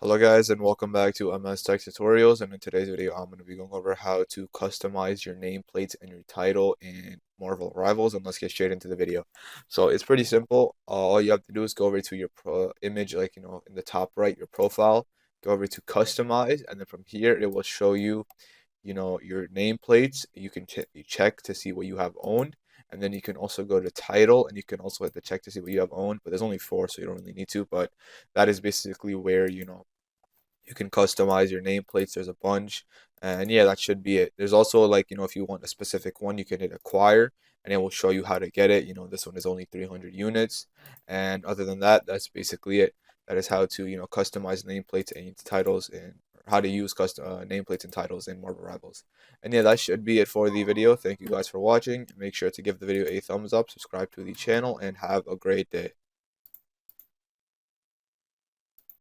Hello guys and welcome back to MS Tech Tutorials, and in today's video I'm going to be going over how to customize your nameplates and your title in Marvel Rivals, and let's get straight into the video. So it's pretty simple. All you have to do is go over to your image, like in the top right, your profile, go over to customize, and then from here it will show you your nameplates. You can check to see what you have owned, and then you can also go to title and you can also hit the check to see what you have owned, but there's only four so you don't really need to. But that is basically where you can customize your nameplates. There's a bunch, and yeah, that should be it. There's also, like, if you want a specific one, you can hit acquire and it will show you how to get it. This one is only 300 units, and other than that, that's basically it. That is how to customize nameplates and titles, and how to use custom nameplates and titles in Marvel Rivals. And yeah, that should be it for the video. Thank you guys for watching. Make sure to give the video a thumbs up, subscribe to the channel, and have a great day.